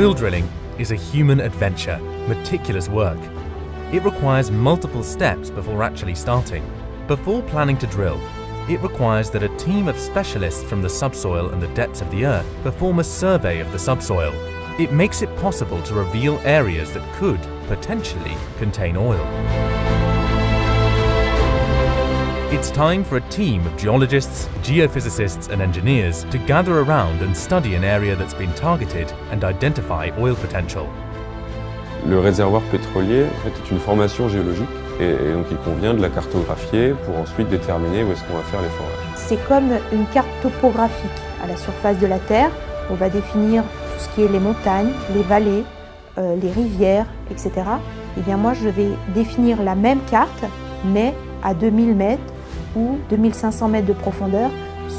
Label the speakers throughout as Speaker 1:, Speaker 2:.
Speaker 1: Oil drilling is a human adventure, meticulous work. It requires multiple steps before actually starting. Before planning to drill, it requires that a team of specialists from the subsoil and the depths of the earth perform a survey of the subsoil. It makes it possible to reveal areas that could, potentially, contain oil. It's time for a team of geologists, geophysicists and engineers to gather around and study an area that's been targeted and identify oil potential.
Speaker 2: Le réservoir pétrolier en fait, est une formation géologique et donc il convient de la cartographier pour ensuite déterminer où est-ce qu'on va faire les forages.
Speaker 3: C'est comme une carte topographique. À la surface de la Terre, on va définir tout ce qui est les montagnes, les vallées, les rivières, etc. Et bien moi je vais définir la même carte, mais à 2000 mètres ou 2500 mètres de profondeur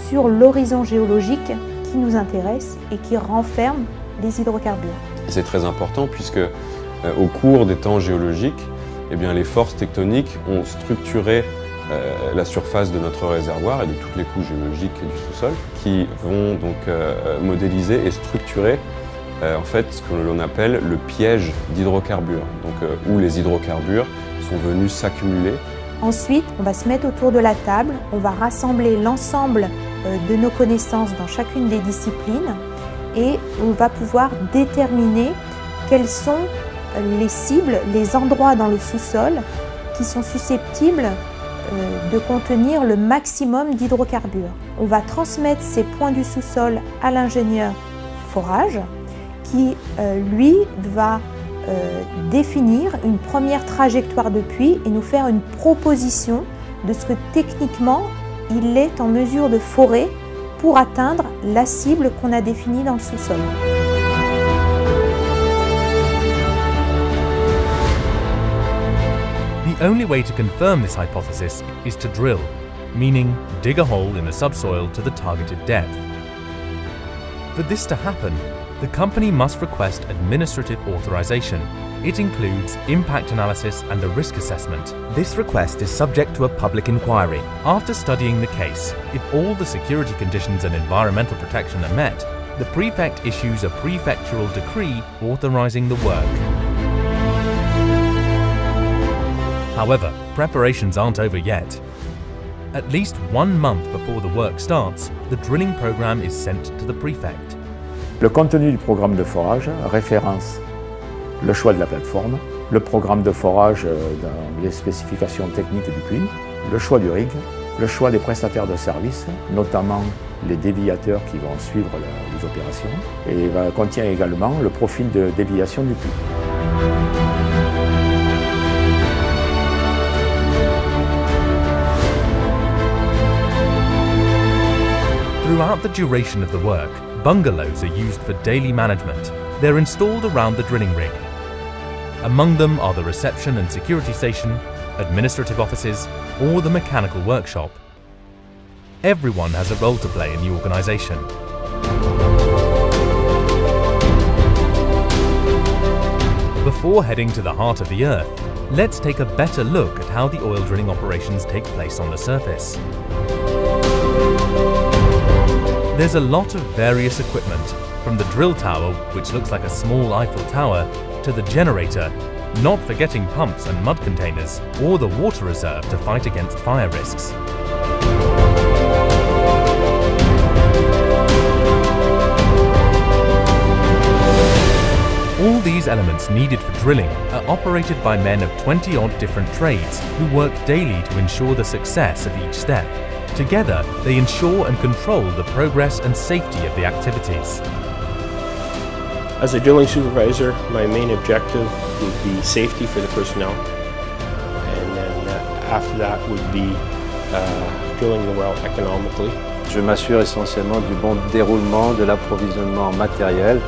Speaker 3: sur l'horizon géologique qui nous intéresse et qui renferme les hydrocarbures.
Speaker 2: C'est très important puisque au cours des temps géologiques, eh bien, les forces tectoniques ont structuré la surface de notre réservoir et de toutes les couches géologiques du sous-sol qui vont donc modéliser et structurer en fait ce que l'on appelle le piège d'hydrocarbures, donc où les hydrocarbures sont venus s'accumuler.
Speaker 3: Ensuite, on va se mettre autour de la table, on va rassembler l'ensemble de nos connaissances dans chacune des disciplines et on va pouvoir déterminer quelles sont les cibles, les endroits dans le sous-sol qui sont susceptibles de contenir le maximum d'hydrocarbures. On va transmettre ces points du sous-sol à l'ingénieur forage qui, lui, va définir une première trajectoire de puits et nous faire une proposition de ce que techniquement il est en mesure de forer pour atteindre la cible qu'on a définie dans le sous-sol.
Speaker 1: The only way to confirm this hypothesis is to drill, meaning dig a hole in the subsoil to the targeted depth. For this to happen, the company must request administrative authorization. It includes impact analysis and a risk assessment. This request is subject to a public inquiry. After studying the case, if all the security conditions and environmental protection are met, the prefect issues a prefectural decree authorizing the work. However, preparations aren't over yet. At least 1 month before the work starts, the drilling program is sent to the prefect.
Speaker 4: Le contenu du programme de forage référence le choix de la plateforme, le programme de forage dans les spécifications techniques du puits, le choix du rig, le choix des prestataires de services, notamment les déviateurs qui vont suivre les opérations, et contient également le profil de déviation du puits.
Speaker 1: Throughout the duration of the work, bungalows are used for daily management. They're installed around the drilling rig. Among them are the reception and security station, administrative offices, or the mechanical workshop. Everyone has a role to play in the organisation. Before heading to the heart of the earth, let's take a better look at how the oil drilling operations take place on the surface. There's a lot of various equipment, from the drill tower, which looks like a small Eiffel Tower, to the generator, not forgetting pumps and mud containers, or the water reserve to fight against fire risks. All these elements needed for drilling are operated by men of 20-odd different trades who work daily to ensure the success of each step. Together, they ensure and control the progress and safety of the activities.
Speaker 5: As a drilling supervisor, my main objective would be safety for the personnel, and then after that would be drilling the well economically.
Speaker 6: Je m'assure essentiellement du bon déroulement de l'approvisionnement matériel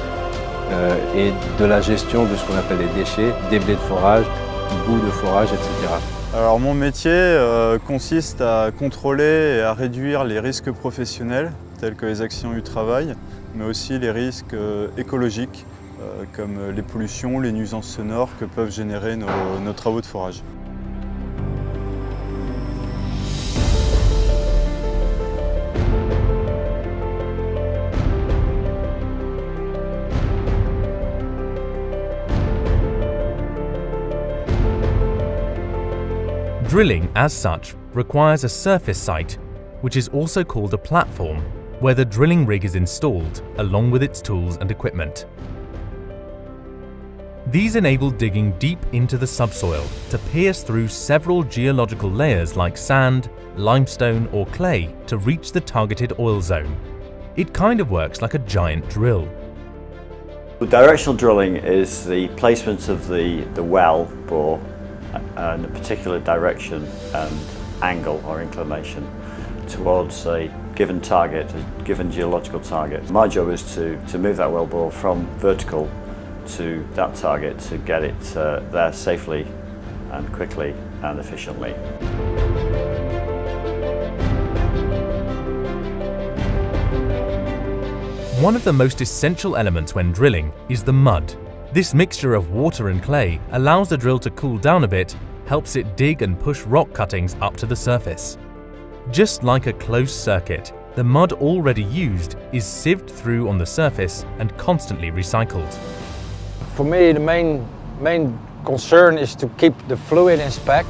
Speaker 6: et de la gestion de ce qu'on appelle les déchets, des blés de forage, boues de forage, etc.
Speaker 7: Alors mon métier consiste à contrôler et à réduire les risques professionnels tels que les accidents du travail, mais aussi les risques écologiques comme les pollutions, les nuisances sonores que peuvent générer nos travaux de forage.
Speaker 1: Drilling, as such, requires a surface site, which is also called a platform, where the drilling rig is installed along with its tools and equipment. These enable digging deep into the subsoil to pierce through several geological layers like sand, limestone or clay to reach the targeted oil zone. It kind of works like a giant drill.
Speaker 8: Directional drilling is the placement of the well bore in a particular direction and angle or inclination towards a given target, a given geological target. My job is to move that well bore from vertical to that target to get it there safely and quickly and efficiently.
Speaker 1: One of the most essential elements when drilling is the mud. This mixture of water and clay allows the drill to cool down a bit, helps it dig and push rock cuttings up to the surface. Just like a closed circuit, the mud already used is sieved through on the surface and constantly recycled.
Speaker 9: For me, the main concern is to keep the fluid in spec,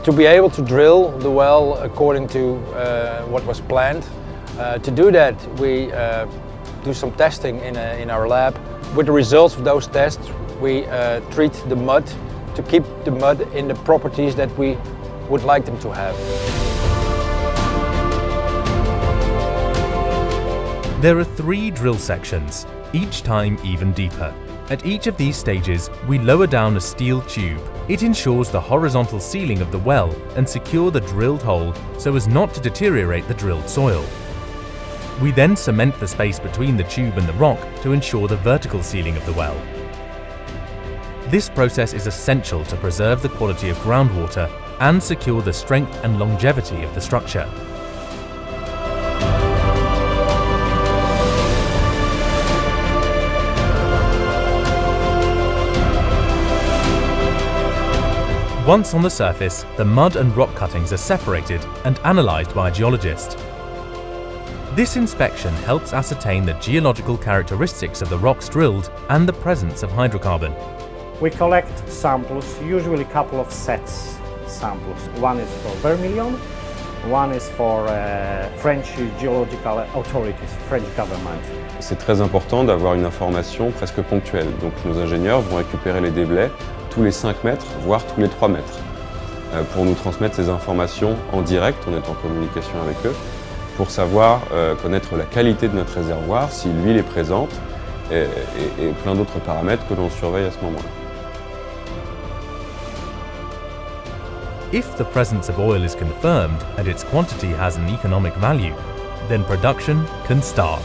Speaker 9: to be able to drill the well according to what was planned. To do that, we do some testing in our lab. With the results of those tests, we treat the mud to keep the mud in the properties that we would like them to have.
Speaker 1: There are 3 drill sections, each time even deeper. At each of these stages, we lower down a steel tube. It ensures the horizontal sealing of the well and secure the drilled hole so as not to deteriorate the drilled soil. We then cement the space between the tube and the rock to ensure the vertical sealing of the well. This process is essential to preserve the quality of groundwater and secure the strength and longevity of the structure. Once on the surface, the mud and rock cuttings are separated and analysed by a geologist. This inspection helps ascertain the geological characteristics of the rocks drilled and the presence of hydrocarbon.
Speaker 10: We collect samples, usually a couple of sets samples. One is for Vermilion, one is for French geological authorities, French government.
Speaker 2: C'est très important d'avoir une information presque ponctuelle. Donc nos ingénieurs vont récupérer les déblais tous les 5 mètres, voire tous les 3 mètres, pour nous transmettre ces informations en direct, on est en communication avec eux, pour savoir connaître la qualité de notre réservoir, si l'huile est présente, et plein d'autres paramètres que l'on surveille à ce moment-là.
Speaker 1: If the presence of oil is confirmed and its quantity has an economic value, then production can start.